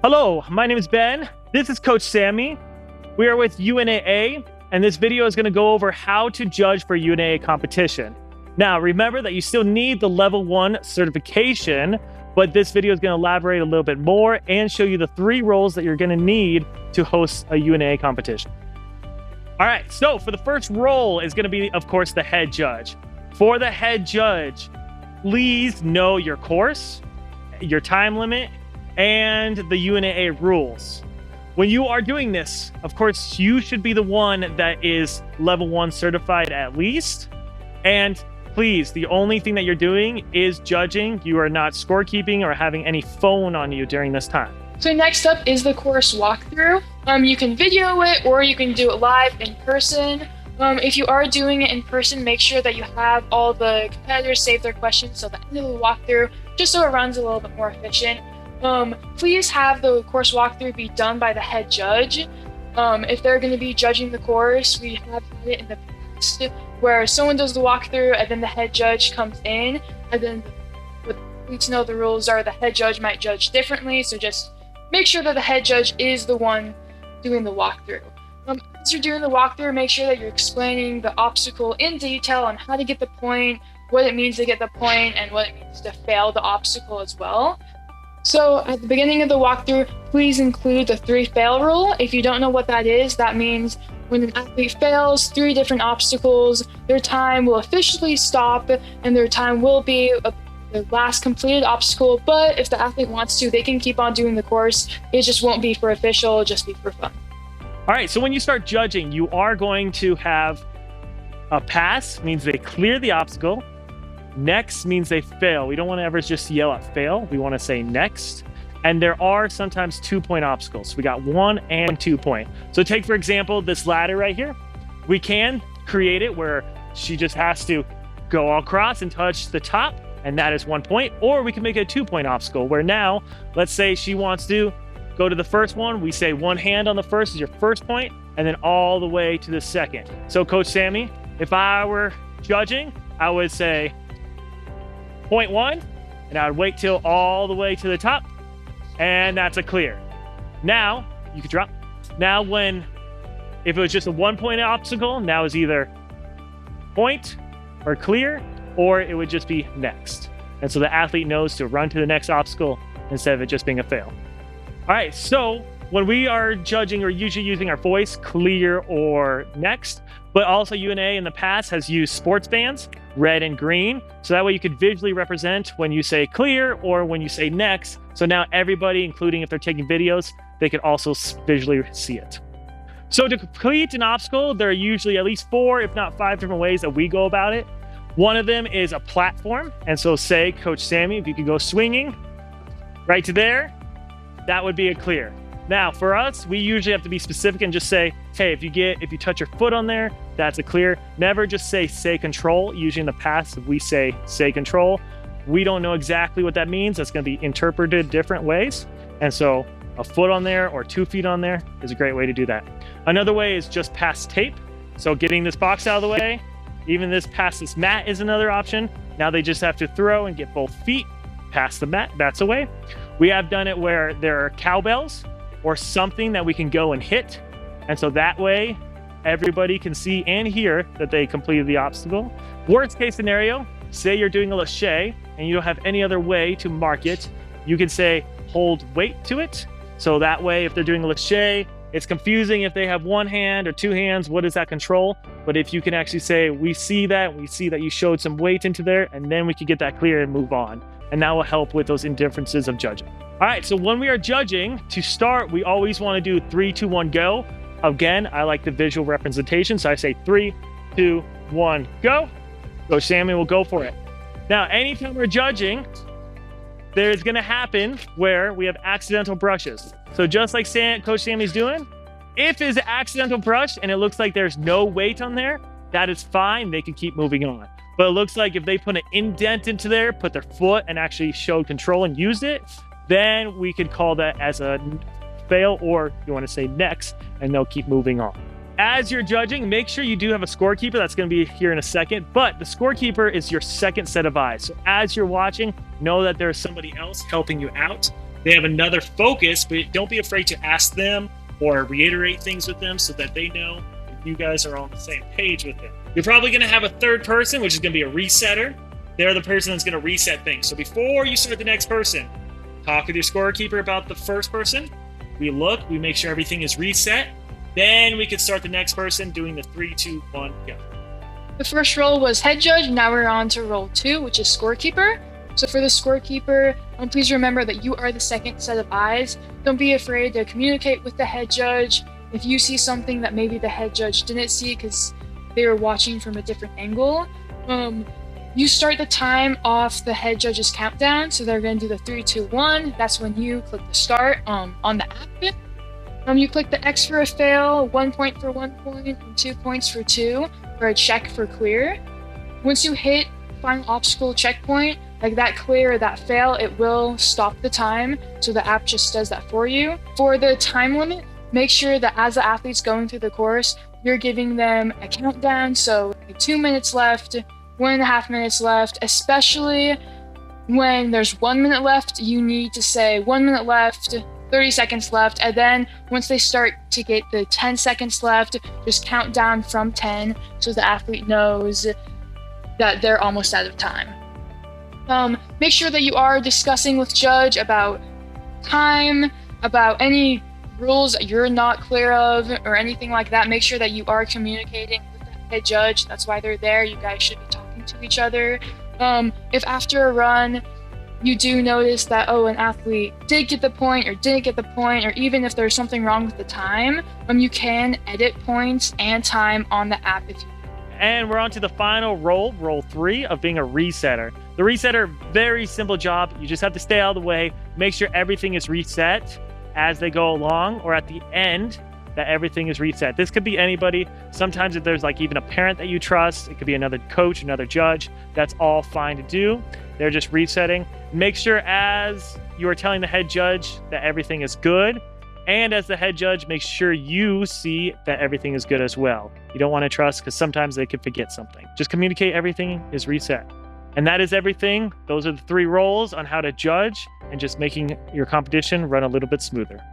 Hello, my name is Ben. This is Coach Sammy. We are with UNAA, and this video is going to go over how to judge for UNAA competition. Now, remember that you still need the level 1 certification, but this video is going to elaborate a little bit more and show you the 3 roles that you're going to need to host a UNAA competition. All right, so for the first role is going to be, of course, the head judge. For the head judge, please know your course, your time limit, and the UNAA rules. When you are doing this, of course, you should be the one that is level 1 certified at least. And please, the only thing that you're doing is judging. You are not scorekeeping or having any phone on you during this time. So next up is the course walkthrough. You can video it or you can do it live in person. If you are doing it in person, make sure that you have all the competitors save their questions till the end of the walkthrough, just so it runs a little bit more efficient. Please have the course walkthrough be done by the head judge. If they're going to be judging the course, we have had it in the past where someone does the walkthrough and then the head judge comes in, and then we need to know the rules are the head judge might judge differently, so just make sure that the head judge is the one doing the walkthrough. As you're doing the walkthrough, make sure that you're explaining the obstacle in detail on how to get the point, what it means to get the point, and what it means to fail the obstacle as well. So at the beginning of the walkthrough, please include the 3 fail rule. If you don't know what that is, that means when an athlete fails 3 different obstacles, their time will officially stop and their time will be the last completed obstacle. But if the athlete wants to, they can keep on doing the course. It just won't be for official, it'll just be for fun. All right, so when you start judging, you are going to have a pass, means they clear the obstacle. Next means they fail. We don't want to ever just yell at fail. We want to say next. And there are sometimes 2-point obstacles. We got 1 and 2 point. So take, for example, this ladder right here. We can create it where she just has to go across and touch the top, and that is 1 point. Or we can make it a 2-point obstacle where now, let's say she wants to go to the first one. We say 1 hand on the first is your first point, and then all the way to the second. So Coach Sammy, if I were judging, I would say point 1, and I would wait till all the way to the top, and that's a clear. Now, you can drop. Now if it was just a 1-point obstacle, now is either point or clear, or it would just be next. And so the athlete knows to run to the next obstacle instead of it just being a fail. All right, so when we are judging, we're usually using our voice, clear or next, but also UNAA in the past has used sports bands, red and green, so that way you could visually represent when you say clear or when you say next. So now everybody, including if they're taking videos, they could also visually see it. So to complete an obstacle, there are usually at least 4, if not 5 different ways that we go about it. One of them is a platform. And so say, Coach Sammy, if you could go swinging right to there, that would be a clear. Now for us, we usually have to be specific and just say, hey, if you touch your foot on there, that's a clear. Never just say control. Usually in the past, if we say control, we don't know exactly what that means. That's going to be interpreted different ways. And so a foot on there or 2 feet on there is a great way to do that. Another way is just pass tape. So getting this box out of the way, even past this mat is another option. Now they just have to throw and get both feet past the mat. That's a way. We have done it where there are cowbells or something that we can go and hit. And so that way, everybody can see and hear that they completed the obstacle. Worst case scenario, say you're doing a lache and you don't have any other way to mark it. You can say, hold weight to it. So that way, if they're doing a lache, it's confusing if they have 1 hand or 2 hands, what does that control? But if you can actually say, we see that you showed some weight into there, and then we can get that clear and move on. And that will help with those indifferences of judging. All right, so when we are judging, to start, we always want to do 3, 2, 1, go. Again, I like the visual representation, so I say 3, 2, 1, go. Coach Sammy will go for it. Now, anytime we're judging, there's going to happen where we have accidental brushes. So just like Coach Sammy's doing, if it's an accidental brush and it looks like there's no weight on there, that is fine. They can keep moving on. But it looks like if they put an indent into there, put their foot and actually showed control and used it, then we could call that as a fail, or you want to say next, and they'll keep moving on. As you're judging, make sure you do have a scorekeeper. That's going to be here in a second, but the scorekeeper is your second set of eyes. So as you're watching, know that there's somebody else helping you out. They have another focus, but don't be afraid to ask them or reiterate things with them so that they know that you guys are on the same page with them. You're probably going to have a third person, which is going to be a resetter. They're the person that's going to reset things. So before you start the next person, talk with your scorekeeper about the first person. We look, we make sure everything is reset. Then we can start the next person doing the 3, 2, 1, go. The first role was head judge. Now we're on to role 2, which is scorekeeper. So for the scorekeeper, please remember that you are the second set of eyes. Don't be afraid to communicate with the head judge. If you see something that maybe the head judge didn't see because they were watching from a different angle, you start the time off the head judge's countdown. So they're going to do the 3, 2, 1. That's when you click the start on the app. You click the X for a fail, 1 point for 1 point, and 2 points for 2 for a check for clear. Once you hit final obstacle checkpoint, like that clear or that fail, it will stop the time. So the app just does that for you. For the time limit, make sure that as the athlete's going through the course, you're giving them a countdown. So 2 minutes left, 1.5 minutes left, especially when there's 1 minute left, you need to say 1 minute left, 30 seconds left, and then once they start to get the 10 seconds left, just count down from 10 so the athlete knows that they're almost out of time. Make sure that you are discussing with judge about time, about any rules that you're not clear of or anything like that. Make sure that you are communicating with the head judge. That's why they're there. You guys should be talking to each other. If after a run you do notice that, an athlete did get the point or didn't get the point, or even if there's something wrong with the time, you can edit points and time on the app if you want. And we're on to the final role, role 3, of being a resetter. The resetter, very simple job. You just have to stay out of the way, make sure everything is reset as they go along, or at the end that everything is reset. This could be anybody. Sometimes if there's like even a parent that you trust, it could be another coach, another judge. That's all fine to do. They're just resetting. Make sure as you are telling the head judge that everything is good, and as the head judge, make sure you see that everything is good as well. You don't want to trust because sometimes they could forget something. Just communicate everything is reset. And that is everything. Those are the 3 roles on how to judge and just making your competition run a little bit smoother.